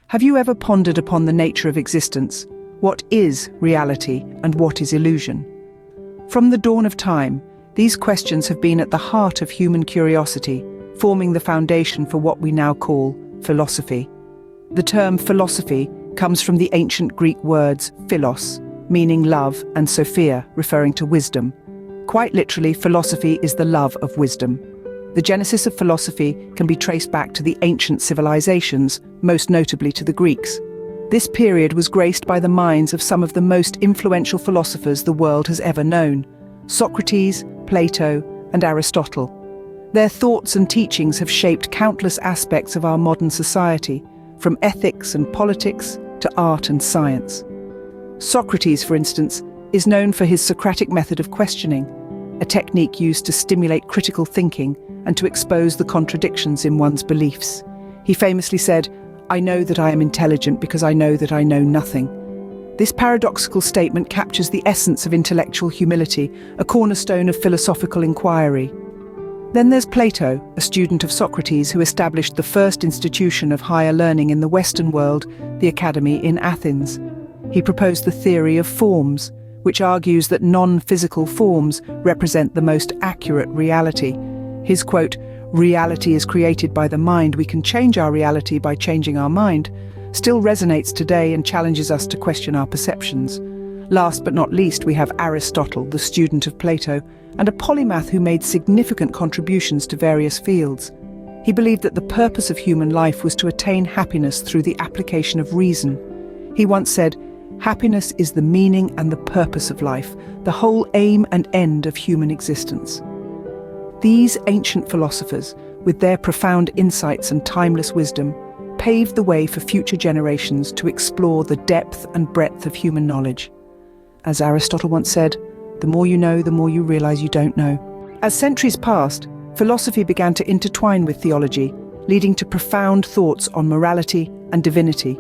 Have you ever pondered upon the nature of existence? What is reality and what is illusion? From the dawn of time, these questions have been at the heart of human curiosity, forming the foundation for what we now call philosophy. The term philosophy comes from the ancient Greek words philos, meaning love, and sophia, referring to wisdom. Quite literally, philosophy is the love of wisdom. The genesis of philosophy can be traced back to the ancient civilizations, most notably to the Greeks. This period was graced by the minds of some of the most influential philosophers the world has ever known: Socrates, Plato, and Aristotle. Their thoughts and teachings have shaped countless aspects of our modern society, from ethics and politics to art and science. Socrates, for instance, is known for his Socratic method of questioning, a technique used to stimulate critical thinking and to expose the contradictions in one's beliefs. He famously said, "I know that I am intelligent because I know that I know nothing." This paradoxical statement captures the essence of intellectual humility, a cornerstone of philosophical inquiry. Then there's Plato, a student of Socrates who established the first institution of higher learning in the Western world, the Academy in Athens. He proposed the theory of forms, which argues that non-physical forms represent the most accurate reality. His quote, "Reality is created by the mind, we can change our reality by changing our mind," still resonates today and challenges us to question our perceptions. Last but not least, we have Aristotle, the student of Plato, and a polymath who made significant contributions to various fields. He believed that the purpose of human life was to attain happiness through the application of reason. He once said, "Happiness is the meaning and the purpose of life, the whole aim and end of human existence." These ancient philosophers, with their profound insights and timeless wisdom, paved the way for future generations to explore the depth and breadth of human knowledge. As Aristotle once said, "The more you know, the more you realize you don't know." As centuries passed, philosophy began to intertwine with theology, leading to profound thoughts on morality and divinity.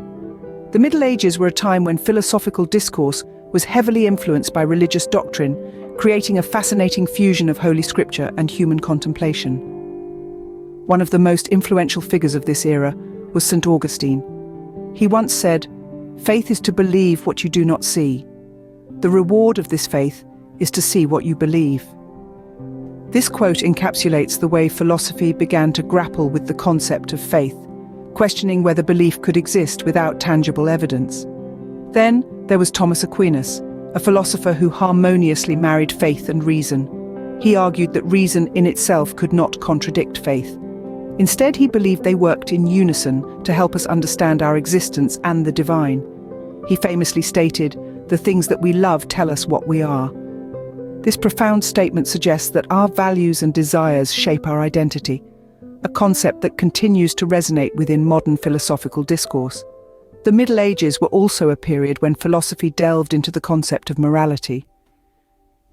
The Middle Ages were a time when philosophical discourse was heavily influenced by religious doctrine, creating a fascinating fusion of Holy Scripture and human contemplation. One of the most influential figures of this era was St. Augustine. He once said, "Faith is to believe what you do not see. The reward of this faith is to see what you believe." This quote encapsulates the way philosophy began to grapple with the concept of faith, questioning whether belief could exist without tangible evidence. Then there was Thomas Aquinas, a philosopher who harmoniously married faith and reason. He argued that reason in itself could not contradict faith. Instead, he believed they worked in unison to help us understand our existence and the divine. He famously stated, "The things that we love tell us what we are." This profound statement suggests that our values and desires shape our identity, a concept that continues to resonate within modern philosophical discourse. The Middle Ages were also a period when philosophy delved into the concept of morality.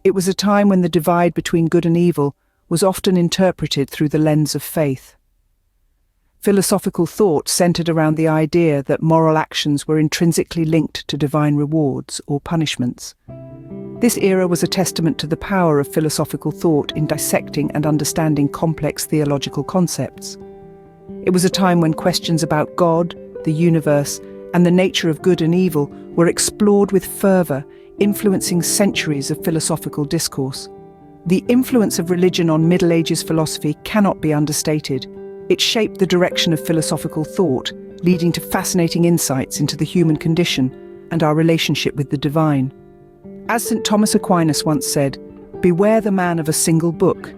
It was a time when the divide between good and evil was often interpreted through the lens of faith. Philosophical thought centered around the idea that moral actions were intrinsically linked to divine rewards or punishments. This era was a testament to the power of philosophical thought in dissecting and understanding complex theological concepts. It was a time when questions about God, the universe, and the nature of good and evil were explored with fervor, influencing centuries of philosophical discourse. The influence of religion on Middle Ages philosophy cannot be understated. It shaped the direction of philosophical thought, leading to fascinating insights into the human condition and our relationship with the divine. As St. Thomas Aquinas once said, "Beware the man of a single book."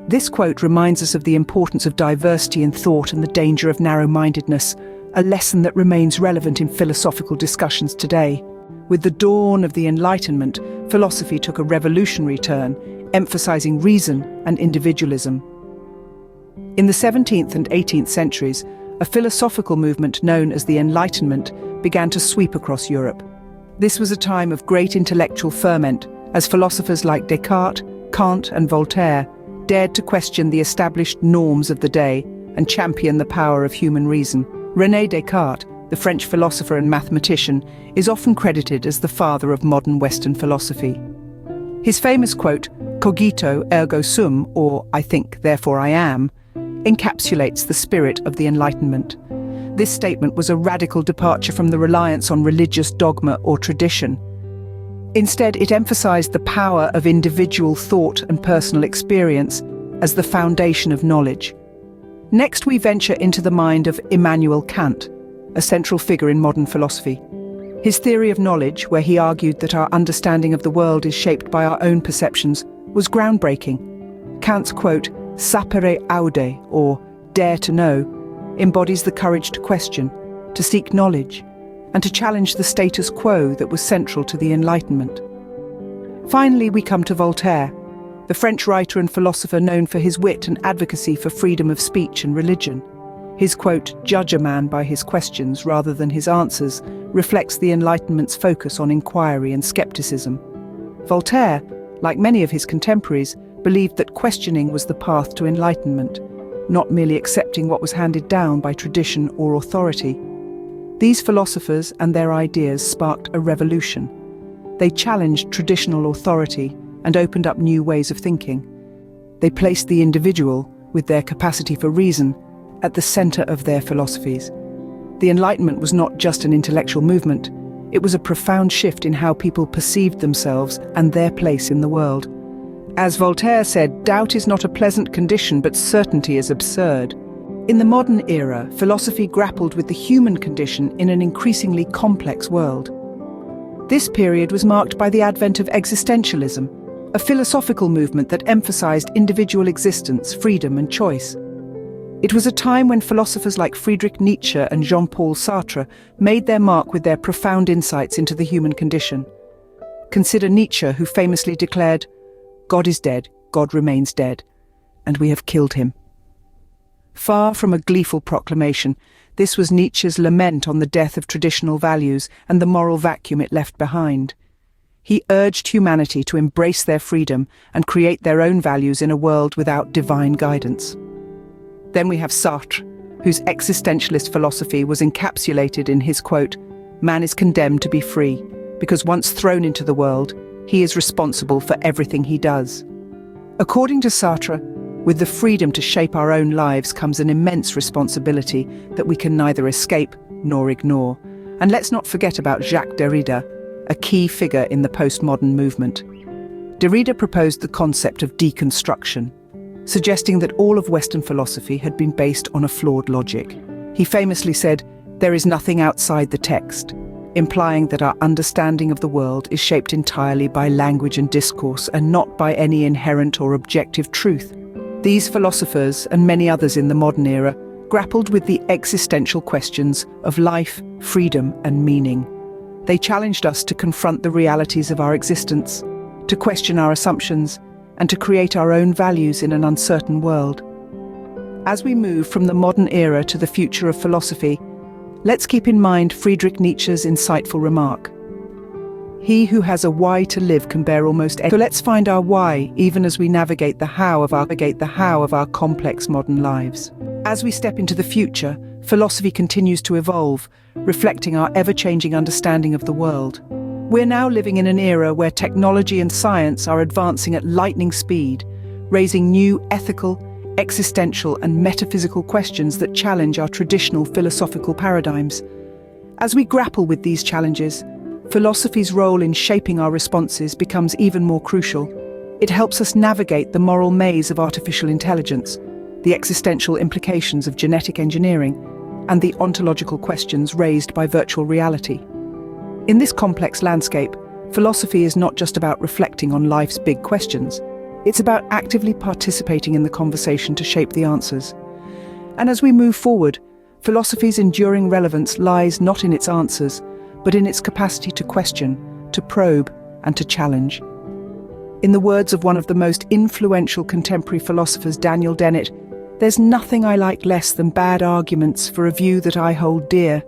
This quote reminds us of the importance of diversity in thought and the danger of narrow-mindedness, a lesson that remains relevant in philosophical discussions today. With the dawn of the Enlightenment, philosophy took a revolutionary turn, emphasizing reason and individualism. In the 17th and 18th centuries, a philosophical movement known as the Enlightenment began to sweep across Europe. This was a time of great intellectual ferment, as philosophers like Descartes, Kant, and Voltaire dared to question the established norms of the day and champion the power of human reason. René Descartes, the French philosopher and mathematician, is often credited as the father of modern Western philosophy. His famous quote, "Cogito ergo sum," or "I think, therefore I am," encapsulates the spirit of the Enlightenment. This statement was a radical departure from the reliance on religious dogma or tradition. Instead, it emphasized the power of individual thought and personal experience as the foundation of knowledge. Next, we venture into the mind of Immanuel Kant, a central figure in modern philosophy. His theory of knowledge, where he argued that our understanding of the world is shaped by our own perceptions, was groundbreaking. Kant's quote, "Sapere aude," or "dare to know," embodies the courage to question, to seek knowledge, and to challenge the status quo that was central to the Enlightenment. Finally, we come to Voltaire, the French writer and philosopher known for his wit and advocacy for freedom of speech and religion. His quote, "Judge a man by his questions rather than his answers," reflects the Enlightenment's focus on inquiry and skepticism. Voltaire, like many of his contemporaries, believed that questioning was the path to enlightenment, not merely accepting what was handed down by tradition or authority. These philosophers and their ideas sparked a revolution. They challenged traditional authority and opened up new ways of thinking. They placed the individual, with their capacity for reason, at the center of their philosophies. The Enlightenment was not just an intellectual movement, it was a profound shift in how people perceived themselves and their place in the world. As Voltaire said, doubt is not a pleasant condition, but certainty is absurd. In the modern era, philosophy grappled with the human condition in an increasingly complex world. This period was marked by the advent of Existentialism, a philosophical movement that emphasized individual existence, freedom, and choice. It was a time when philosophers like Friedrich Nietzsche and Jean-Paul Sartre made their mark with their profound insights into the human condition. Consider Nietzsche, who famously declared, "God is dead, God remains dead, and we have killed him." Far from a gleeful proclamation, this was Nietzsche's lament on the death of traditional values and the moral vacuum it left behind. He urged humanity to embrace their freedom and create their own values in a world without divine guidance. Then we have Sartre, whose existentialist philosophy was encapsulated in his quote, "Man is condemned to be free, because once thrown into the world, he is responsible for everything he does." According to Sartre, with the freedom to shape our own lives comes an immense responsibility that we can neither escape nor ignore. And let's not forget about Jacques Derrida, a key figure in the postmodern movement. Derrida proposed the concept of deconstruction, suggesting that all of Western philosophy had been based on a flawed logic. He famously said, "There is nothing outside the text," implying that our understanding of the world is shaped entirely by language and discourse and not by any inherent or objective truth. These philosophers, and many others in the modern era, grappled with the existential questions of life, freedom, and meaning. They challenged us to confront the realities of our existence, to question our assumptions, and to create our own values in an uncertain world. As we move from the modern era to the future of philosophy, let's keep in mind Friedrich Nietzsche's insightful remark. "He who has a why to live can bear almost anything." So let's find our why, even as we navigate the how of our complex modern lives. As we step into the future, philosophy continues to evolve, reflecting our ever-changing understanding of the world. We're now living in an era where technology and science are advancing at lightning speed, raising new ethical, existential, and metaphysical questions that challenge our traditional philosophical paradigms. As we grapple with these challenges, philosophy's role in shaping our responses becomes even more crucial. It helps us navigate the moral maze of artificial intelligence, the existential implications of genetic engineering, and the ontological questions raised by virtual reality. In this complex landscape, philosophy is not just about reflecting on life's big questions. It's about actively participating in the conversation to shape the answers. And as we move forward, philosophy's enduring relevance lies not in its answers, but in its capacity to question, to probe, and to challenge. In the words of one of the most influential contemporary philosophers, Daniel Dennett, "There's nothing I like less than bad arguments for a view that I hold dear.